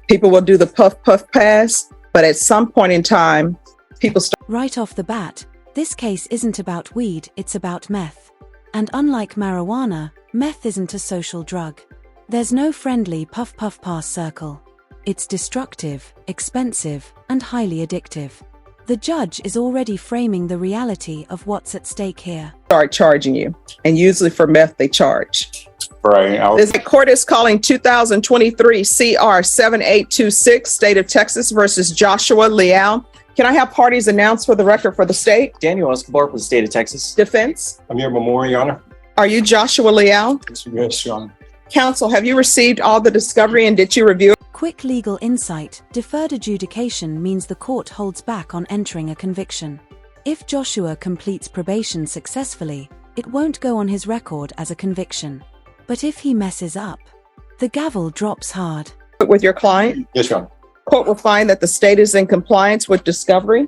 People will do the puff, puff, pass, but at some point in time, people start. Right off the bat, this case isn't about weed, it's about meth. And unlike marijuana, meth isn't a social drug. There's no friendly puff, puff, pass circle. It's destructive, expensive, and highly addictive. The judge is already framing the reality of what's at stake here. Start charging you, and usually for meth they charge. Right. The court is calling 2023 CR 7826, State of Texas versus Joshua Lia. Can I have parties announced for the record for the state? Daniel Escobar for the state of Texas. Defense? I'm your memorial, Your Honor. Are you Joshua Lia? Yes, Your Honor. Counsel, have you received all the discovery and did you review it? Quick legal insight: deferred adjudication means the court holds back on entering a conviction. If Joshua completes probation successfully, it won't go on his record as a conviction. But if he messes up, the gavel drops hard. With your client? Yes, Your Honor. Court will find that the state is in compliance with discovery.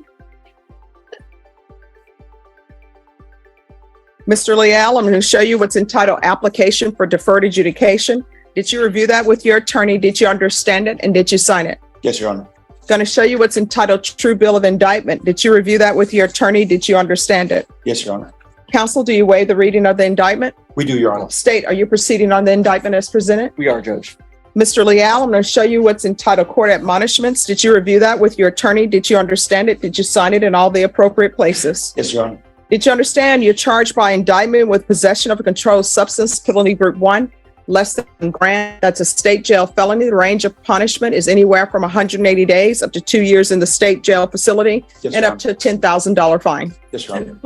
Mr. Leal, I'm going to show you what's entitled Application for Deferred Adjudication. Did you review that with your attorney? Did you understand it? And did you sign it? Yes, Your Honor. Going to show you what's entitled True Bill of Indictment. Did you review that with your attorney? Did you understand it? Yes, Your Honor. Counsel, do you waive the reading of the indictment? We do, Your Honor. State, are you proceeding on the indictment as presented? We are, Judge. Mr. Leal, I'm going to show you what's entitled Court Admonishments. Did you review that with your attorney? Did you understand it? Did you sign it in all the appropriate places? Yes, Your Honor. Did you understand you're charged by indictment with possession of a controlled substance, penalty group 1, less than a gram? That's a state jail felony. The range of punishment is anywhere from 180 days up to 2 years in the state jail facility, Yes, and Your up to a $10,000 fine. Yes, Your Honor.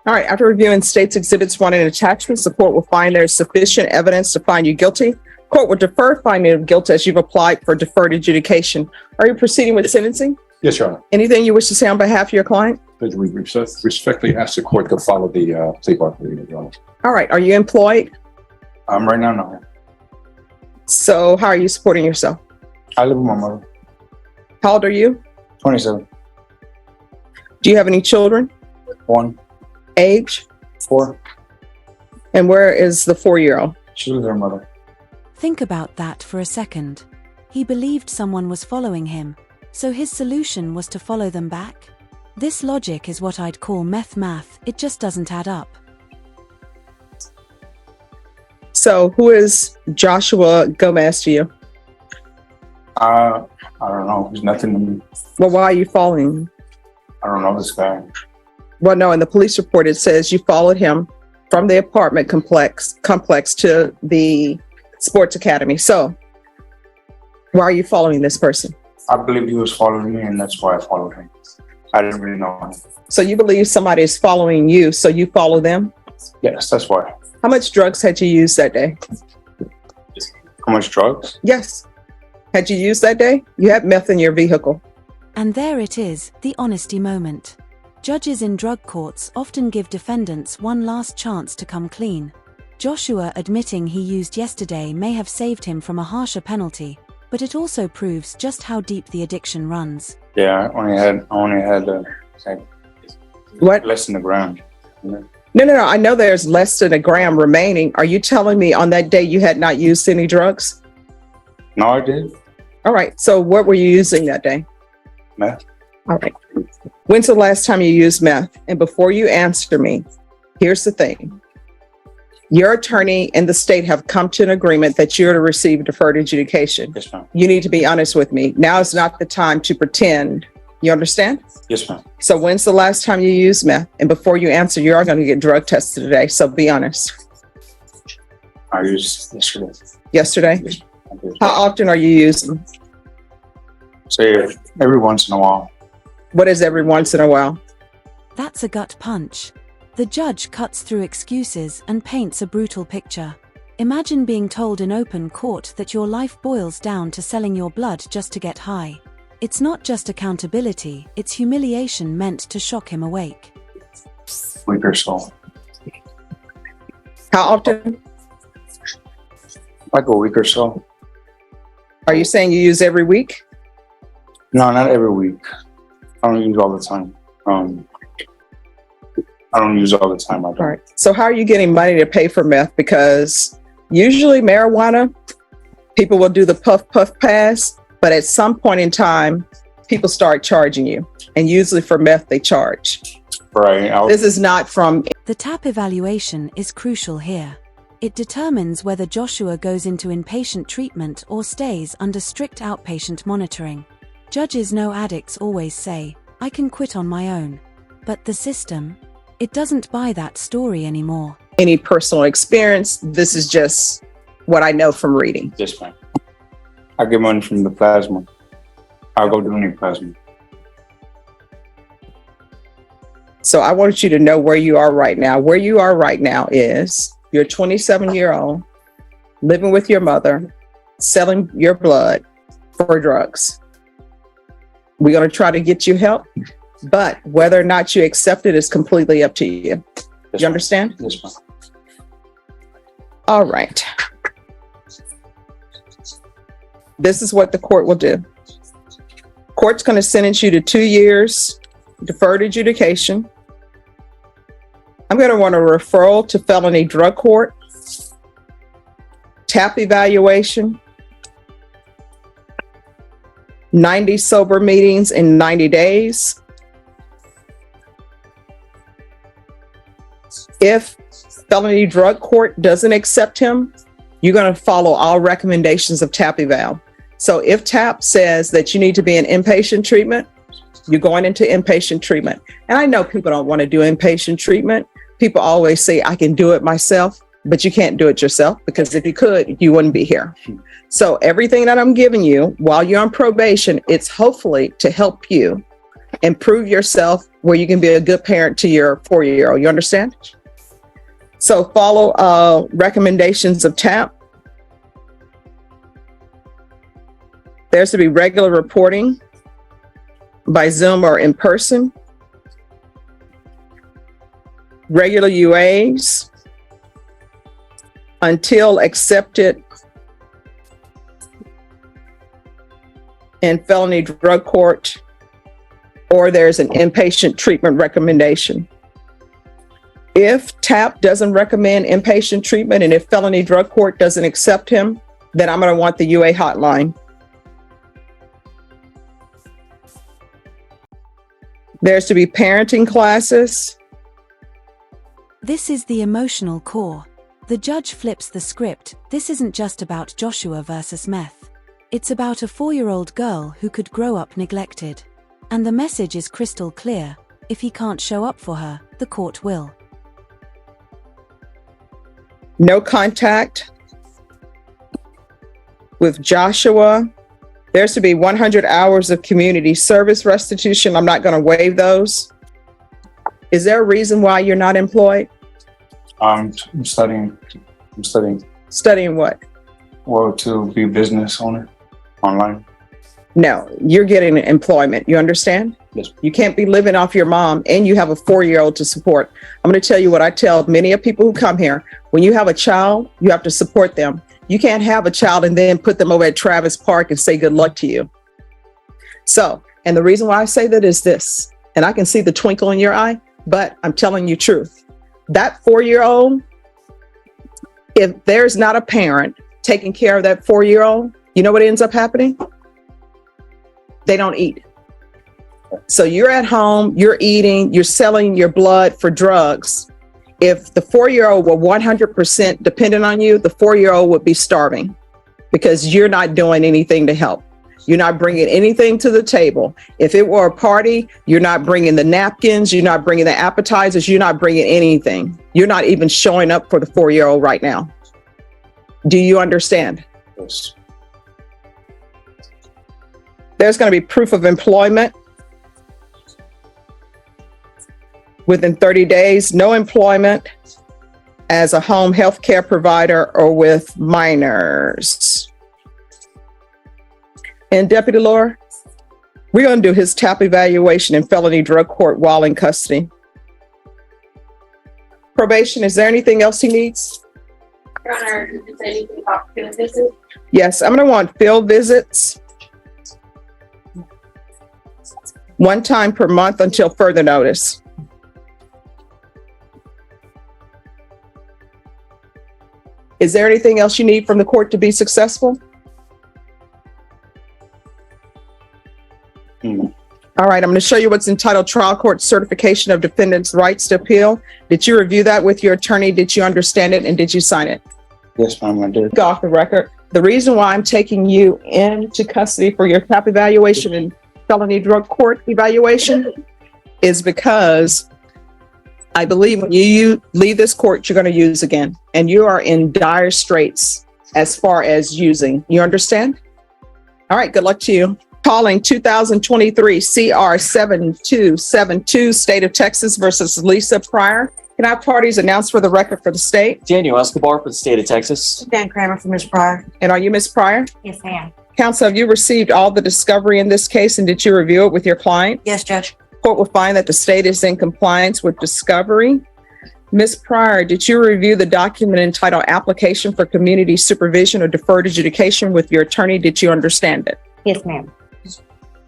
All right, after reviewing state's exhibits 1 and attachments, the court will find there is sufficient evidence to find you guilty. Court will defer finding of guilt as you've applied for deferred adjudication. Are you proceeding with sentencing? Yes, Your Honor. Anything you wish to say on behalf of your client? Judge, we respectfully ask the court to follow the plea bargain, Your Honor. All right, are you employed? Right now, no. So how are you supporting yourself? I live with my mother. How old are you? 27. Do you have any children? 1. Age? 4. And where is the 4-year-old? She lives with her mother. Think about that for a second. He believed someone was following him, so his solution was to follow them back? This logic is what I'd call meth math. It just doesn't add up. So who is Joshua Gomez to you? I don't know. There's nothing to me. Well, why are you following him? I don't know this guy. Well, no, in the police report, it says you followed him from the apartment complex to the sports academy. So why are you following this person? I believe he was following me, and that's why I followed him. I didn't really know him. So you believe somebody is following you, so you follow them? Yes, that's why. How much drugs had you used that day? How much drugs? Yes. Had you used that day? You had meth in your vehicle. And there it is, the honesty moment. Judges in drug courts often give defendants one last chance to come clean. Joshua admitting he used yesterday may have saved him from a harsher penalty, but it also proves just how deep the addiction runs. Yeah, I only had What? less than a gram. No. I know there's less than a gram remaining. Are you telling me on that day you had not used any drugs? No, I did. All right. So what were you using that day? Meth. All right. When's the last time you used meth? And before you answer me, here's the thing. Your attorney and the state have come to an agreement that you're to receive deferred adjudication. Yes, ma'am. You need to be honest with me. Now is not the time to pretend. You understand? Yes, ma'am. So when's the last time you used meth? And before you answer, you are going to get drug tested today. So be honest. I used yesterday. Yesterday? Yes, I did. How often are you using? Say every once in a while. What is every once in a while? That's a gut punch. The judge cuts through excuses and paints a brutal picture. Imagine being told in open court that your life boils down to selling your blood just to get high. It's not just accountability, it's humiliation meant to shock him awake. Week or so. How often? Like a week or so. Are you saying you use every week? No, not every week. I don't use all the time. I don't use all the time. All right. So how are you getting money to pay for meth? Because Usually marijuana, people will do the puff puff pass, but at some point in time, people start charging you. And usually for meth, they charge. Right. This is not from. The TAP evaluation is crucial here. It determines whether Joshua goes into inpatient treatment or stays under strict outpatient monitoring. Judges know addicts always say, "I can quit on my own." But the system, it doesn't buy that story anymore. Any personal experience. This is just what I know from reading. Yes, ma'am. I get money from the plasma. I'll go donate plasma. So I want you to know where you are right now. Where you are right now is you're a 27-year-old living with your mother, selling your blood for drugs. We're going to try to get you help, but whether or not you accept it is completely up to you. Yes, You understand? Yes, ma'am. All right. This is what the court will do. Court's going to sentence you to 2 years, deferred adjudication. I'm going to want a referral to felony drug court, TAP evaluation, 90 sober meetings in 90 days. If felony drug court doesn't accept him, you're going to follow all recommendations of TAP eval. So if TAP says that you need to be in inpatient treatment, you're going into inpatient treatment. And I know people don't want to do inpatient treatment. People always say, I can do it myself, but you can't do it yourself, because if you could, you wouldn't be here. So everything that I'm giving you while you're on probation, it's hopefully to help you improve yourself where you can be a good parent to your 4-year-old. You understand? So follow recommendations of TAP. There's to be regular reporting by Zoom or in person. Regular UAs until accepted in felony drug court, or there's an inpatient treatment recommendation. If TAP doesn't recommend inpatient treatment and if felony drug court doesn't accept him, then I'm going to want the UA hotline. There's to be parenting classes. This is the emotional core. The judge flips the script. This isn't just about Joshua versus Meth. It's about a 4-year-old girl who could grow up neglected. And the message is crystal clear. If he can't show up for her, the court will. No contact with Joshua. There's to be 100 hours of community service restitution. I'm not going to waive those. Is there a reason why you're not employed? I'm studying. Studying what? Well, to be a business owner online. No, you're getting employment. You understand? Yes. You can't be living off your mom and you have a 4-year-old to support. I'm going to tell you what I tell many of people who come here. When you have a child, you have to support them. You can't have a child and then put them over at Travis Park and say good luck to you. So, and the reason why I say that is this, and I can see the twinkle in your eye, but I'm telling you truth. That 4-year-old, if there's not a parent taking care of that 4-year-old, you know what ends up happening? They don't eat. So you're at home, you're eating, you're selling your blood for drugs. If the 4-year-old were 100% dependent on you, the 4-year-old would be starving because you're not doing anything to help. You're not bringing anything to the table. If it were a party, you're not bringing the napkins, you're not bringing the appetizers, you're not bringing anything. You're not even showing up for the 4-year-old right now. Do you understand? Yes. There's going to be proof of employment within 30 days, no employment as a home health care provider or with minors. And Deputy Laura, we're going to do his TAP evaluation in felony drug court while in custody. Probation, is there anything else he needs? Your Honor, is there anything about field visit? Yes, I'm going to want field visits 1 time per month until further notice. Is there anything else you need from the court to be successful? No. All right, I'm going to show you what's entitled Trial Court Certification of Defendant's Rights to Appeal. Did you review that with your attorney? Did you understand it? And did you sign it? Yes, ma'am, I did. Off the record. The reason why I'm taking you into custody for your TAP evaluation and felony drug court evaluation is because I believe when you leave this court, you're going to use again, and you are in dire straits as far as using. You understand? All right, good luck to you. Calling 2023 CR 7272, State of Texas versus Lisa Pryor. Can I have parties announced for the record for the state? Daniel Escobar for the state of Texas. Dan Kramer for Ms. Pryor. And are you Ms. Pryor? Yes, ma'am. Counsel, have you received all the discovery in this case, and did you review it with your client? Yes, Judge. Court will find that the state is in compliance with discovery. Ms. Pryor, did you review the document entitled Application for Community Supervision or Deferred Adjudication with your attorney? Did you understand it? Yes, ma'am.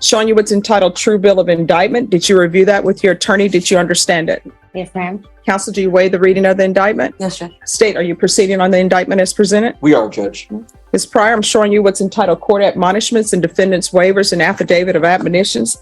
Showing you what's entitled True Bill of Indictment. Did you review that with your attorney? Did you understand it? Yes, ma'am. Counsel, do you waive the reading of the indictment? Yes, Judge. State, are you proceeding on the indictment as presented? We are, Judge. Ms. Pryor, I'm showing you what's entitled Court Admonishments and Defendant's Waivers and Affidavit of Admonitions.